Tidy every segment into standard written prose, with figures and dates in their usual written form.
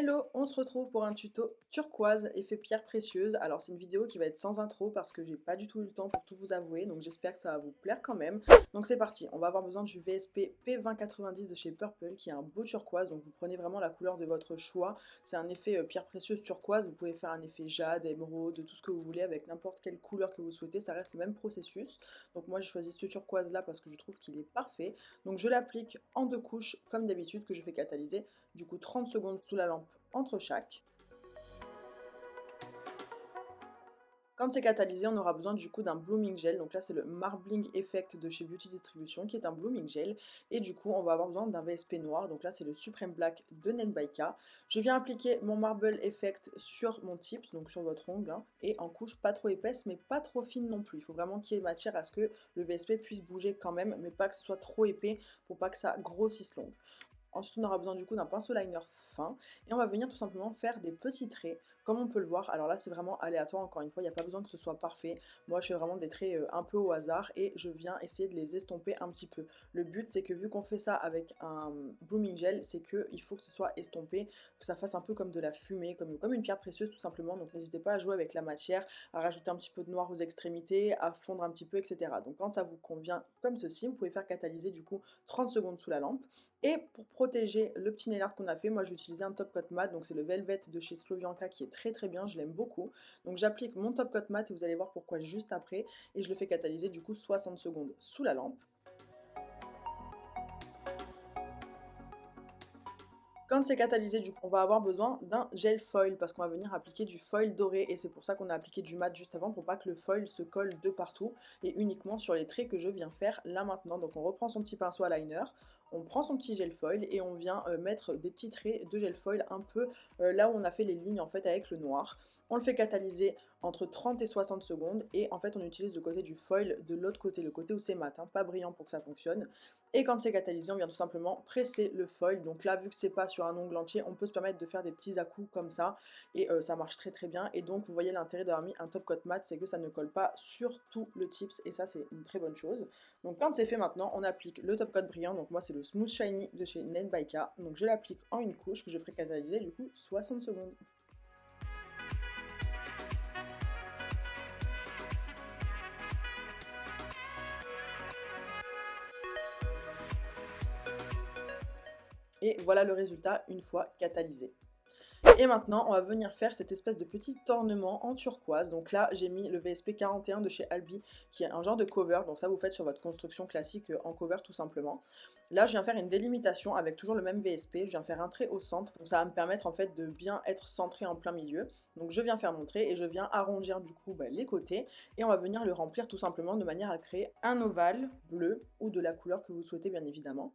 Hello, on se retrouve pour un tuto turquoise effet pierre précieuse. Alors c'est une vidéo qui va être sans intro parce que j'ai pas du tout eu le temps pour tout vous avouer, donc j'espère que ça va vous plaire quand même. Donc c'est parti, on va avoir besoin du VSP P2090 de chez Purple qui est un beau turquoise, donc vous prenez vraiment la couleur de votre choix. C'est un effet pierre précieuse turquoise, vous pouvez faire un effet jade, émeraude, tout ce que vous voulez avec n'importe quelle couleur que vous souhaitez, ça reste le même processus. Donc moi j'ai choisi ce turquoise là parce que je trouve qu'il est parfait. Donc je l'applique en deux couches comme d'habitude que je fais catalyser, du coup 30 secondes sous la lampe entre chaque. Quand c'est catalysé, on aura besoin du coup d'un blooming gel. Donc là, c'est le Marbling Effect de chez Beauty Distribution qui est un blooming gel. Et du coup, on va avoir besoin d'un VSP noir. Donc là, c'est le Supreme Black de Net by K. Je viens appliquer mon Marble Effect sur mon tips, donc sur votre ongle, hein, et en couche pas trop épaisse, mais pas trop fine non plus. Il faut vraiment qu'il y ait matière à ce que le VSP puisse bouger quand même, mais pas que ce soit trop épais pour pas que ça grossisse l'ongle. Ensuite, on aura besoin du coup d'un pinceau liner fin et on va venir tout simplement faire des petits traits comme on peut le voir. Alors là, c'est vraiment aléatoire, encore une fois, il n'y a pas besoin que ce soit parfait. Moi, je fais vraiment des traits un peu au hasard et je viens essayer de les estomper un petit peu. Le but, c'est que vu qu'on fait ça avec un blooming gel, c'est qu'il faut que ce soit estompé, que ça fasse un peu comme de la fumée, comme une pierre précieuse tout simplement. Donc n'hésitez pas à jouer avec la matière, à rajouter un petit peu de noir aux extrémités, à fondre un petit peu, etc. Donc quand ça vous convient comme ceci, vous pouvez faire catalyser du coup 30 secondes sous la lampe. Et pour protéger le petit nail art qu'on a fait, moi j'ai utilisé un top coat mat, donc c'est le Velvet de chez Slovianka qui est très très bien, je l'aime beaucoup. Donc j'applique mon top coat mat et vous allez voir pourquoi juste après, et je le fais catalyser du coup 60 secondes sous la lampe. Quand c'est catalysé, du coup, on va avoir besoin d'un gel foil parce qu'on va venir appliquer du foil doré et c'est pour ça qu'on a appliqué du mat juste avant pour pas que le foil se colle de partout et uniquement sur les traits que je viens faire là maintenant. Donc on reprend son petit pinceau à liner, on prend son petit gel foil et on vient mettre des petits traits de gel foil un peu là où on a fait les lignes en fait avec le noir. On le fait catalyser entre 30 et 60 secondes et en fait on utilise le côté du foil de l'autre côté, le côté où c'est mat, hein, pas brillant pour que ça fonctionne. Et quand c'est catalysé, on vient tout simplement presser le foil. Donc là, vu que c'est pas sur un ongle entier, on peut se permettre de faire des petits à-coups comme ça. Et ça marche très très bien. Et donc, vous voyez l'intérêt d'avoir mis un top coat mat, c'est que ça ne colle pas sur tout le tips. Et ça, c'est une très bonne chose. Donc quand c'est fait maintenant, on applique le top coat brillant. Donc moi, c'est le Smooth Shiny de chez Net by K. Donc je l'applique en une couche que je ferai catalyser du coup 60 secondes. Et voilà le résultat une fois catalysé. Et maintenant, on va venir faire cette espèce de petit ornement en turquoise. Donc là, j'ai mis le VSP 41 de chez Albi, qui est un genre de cover. Donc ça, vous faites sur votre construction classique en cover tout simplement. Là, je viens faire une délimitation avec toujours le même VSP. Je viens faire un trait au centre. Donc ça va me permettre en fait de bien être centré en plein milieu. Donc je viens faire mon trait et je viens arrondir du coup les côtés. Et on va venir le remplir tout simplement de manière à créer un ovale bleu ou de la couleur que vous souhaitez bien évidemment.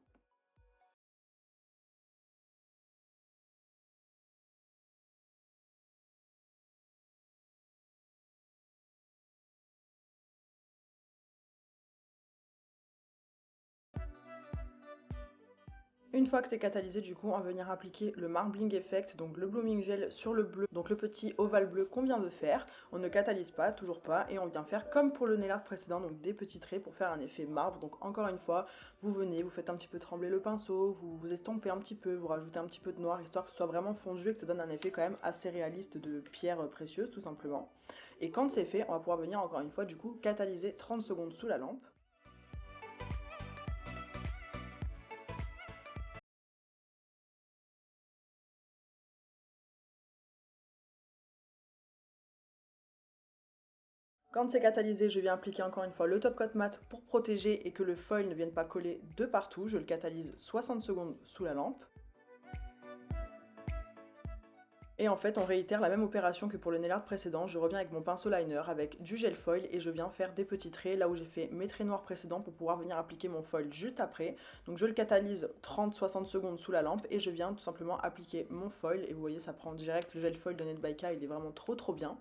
Une fois que c'est catalysé, du coup, on va venir appliquer le Marbling Effect, donc le Blooming Gel sur le bleu, donc le petit ovale bleu qu'on vient de faire. On ne catalyse pas, toujours pas, et on vient faire comme pour le nail art précédent, donc des petits traits pour faire un effet marbre. Donc encore une fois, vous venez, vous faites un petit peu trembler le pinceau, vous estompez un petit peu, vous rajoutez un petit peu de noir, histoire que ce soit vraiment fondu et que ça donne un effet quand même assez réaliste de pierre précieuse, tout simplement. Et quand c'est fait, on va pouvoir venir encore une fois, du coup, catalyser 30 secondes sous la lampe. Quand c'est catalysé, je viens appliquer encore une fois le top coat mat pour protéger et que le foil ne vienne pas coller de partout. Je le catalyse 60 secondes sous la lampe. Et en fait, on réitère la même opération que pour le nail art précédent. Je reviens avec mon pinceau liner, avec du gel foil et je viens faire des petits traits là où j'ai fait mes traits noirs précédents pour pouvoir venir appliquer mon foil juste après. Donc je le catalyse 30-60 secondes sous la lampe et je viens tout simplement appliquer mon foil. Et vous voyez, ça prend direct le gel foil de Net by K, il est vraiment trop bien.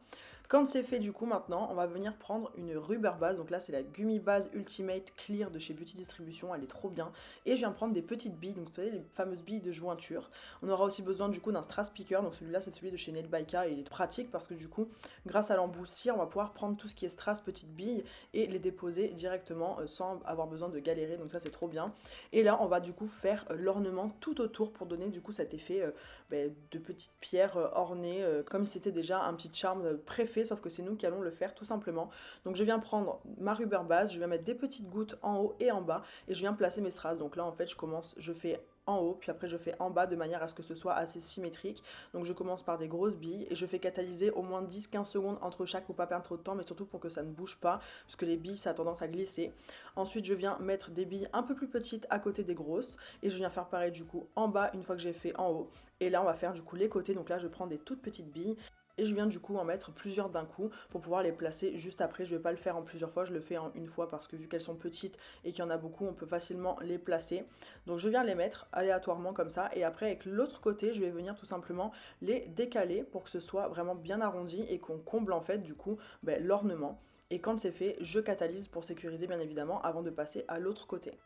Quand c'est fait du coup maintenant, on va venir prendre une rubber base. Donc là, c'est la Gummy Base Ultimate Clear de chez Beauty Distribution, elle est trop bien. Et je viens prendre des petites billes, donc vous savez, les fameuses billes de jointure. On aura aussi besoin du coup d'un strass picker, donc celui-là c'est celui de chez Nail by K et il est pratique parce que du coup, grâce à l'embout cire, on va pouvoir prendre tout ce qui est strass, petites billes et les déposer directement sans avoir besoin de galérer, donc ça c'est trop bien. Et là, on va du coup faire l'ornement tout autour pour donner du coup cet effet de petites pierres ornées, comme si c'était déjà un petit charme préfet, sauf que c'est nous qui allons le faire tout simplement. Donc je viens prendre ma rubber base, je viens mettre des petites gouttes en haut et en bas, et je viens placer mes strass. Donc là en fait je fais en haut, puis après je fais en bas de manière à ce que ce soit assez symétrique. Donc je commence par des grosses billes et je fais catalyser au moins 10-15 secondes entre chaque pour pas perdre trop de temps, mais surtout pour que ça ne bouge pas, parce que les billes ça a tendance à glisser. Ensuite je viens mettre des billes un peu plus petites à côté des grosses et je viens faire pareil du coup en bas une fois que j'ai fait en haut. Et là on va faire du coup les côtés, donc là je prends des toutes petites billes et je viens du coup en mettre plusieurs d'un coup pour pouvoir les placer juste après. Je vais pas le faire en plusieurs fois, je le fais en une fois parce que vu qu'elles sont petites et qu'il y en a beaucoup, on peut facilement les placer. Donc je viens les mettre aléatoirement comme ça et après avec l'autre côté, je vais venir tout simplement les décaler pour que ce soit vraiment bien arrondi et qu'on comble en fait du coup l'ornement. Et quand c'est fait, je catalyse pour sécuriser bien évidemment avant de passer à l'autre côté.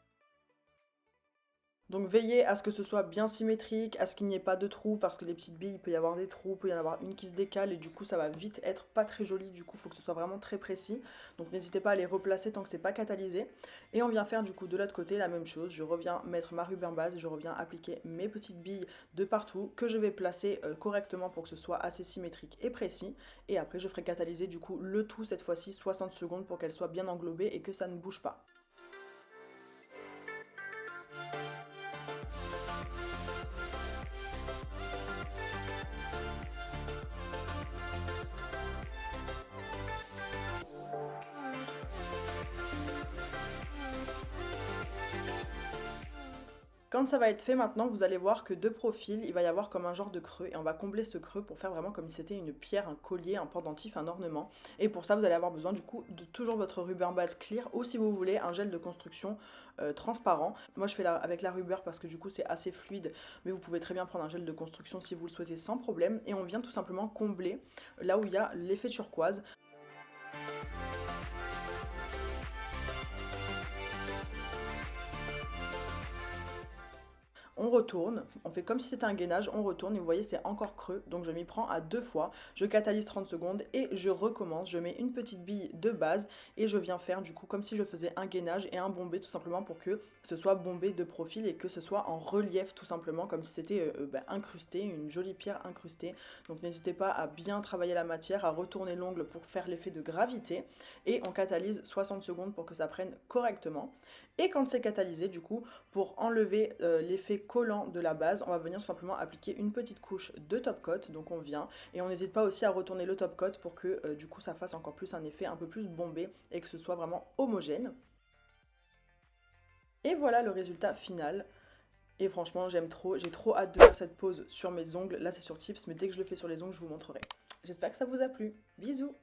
Donc veillez à ce que ce soit bien symétrique, à ce qu'il n'y ait pas de trous, parce que les petites billes, il peut y avoir des trous, il peut y en avoir une qui se décale, et du coup ça va vite être pas très joli, du coup il faut que ce soit vraiment très précis. Donc n'hésitez pas à les replacer tant que c'est pas catalysé. Et on vient faire du coup de l'autre côté la même chose, je reviens mettre ma rubber base, et je reviens appliquer mes petites billes de partout, que je vais placer correctement pour que ce soit assez symétrique et précis. Et après je ferai catalyser du coup le tout cette fois-ci 60 secondes pour qu'elle soit bien englobée et que ça ne bouge pas. Quand ça va être fait maintenant, vous allez voir que de profil, il va y avoir comme un genre de creux et on va combler ce creux pour faire vraiment comme si c'était une pierre, un collier, un pendentif, un ornement. Et pour ça, vous allez avoir besoin du coup de toujours votre ruban base clear ou si vous voulez un gel de construction transparent. Moi je fais avec la rubber parce que du coup c'est assez fluide, mais vous pouvez très bien prendre un gel de construction si vous le souhaitez sans problème. Et on vient tout simplement combler là où il y a l'effet turquoise. On retourne, on fait comme si c'était un gainage, on retourne et vous voyez c'est encore creux, donc je m'y prends à deux fois, je catalyse 30 secondes et je recommence, je mets une petite bille de base et je viens faire du coup comme si je faisais un gainage et un bombé tout simplement pour que ce soit bombé de profil et que ce soit en relief tout simplement comme si c'était incrusté, une jolie pierre incrustée. Donc n'hésitez pas à bien travailler la matière, à retourner l'ongle pour faire l'effet de gravité et on catalyse 60 secondes pour que ça prenne correctement. Et quand c'est catalysé, du coup, pour enlever l'effet collant de la base, on va venir tout simplement appliquer une petite couche de top coat. Donc on vient et on n'hésite pas aussi à retourner le top coat pour que du coup ça fasse encore plus un effet un peu plus bombé et que ce soit vraiment homogène. Et voilà le résultat final. Et franchement, j'aime trop, j'ai trop hâte de faire cette pose sur mes ongles. Là c'est sur Tips, mais dès que je le fais sur les ongles, je vous montrerai. J'espère que ça vous a plu. Bisous!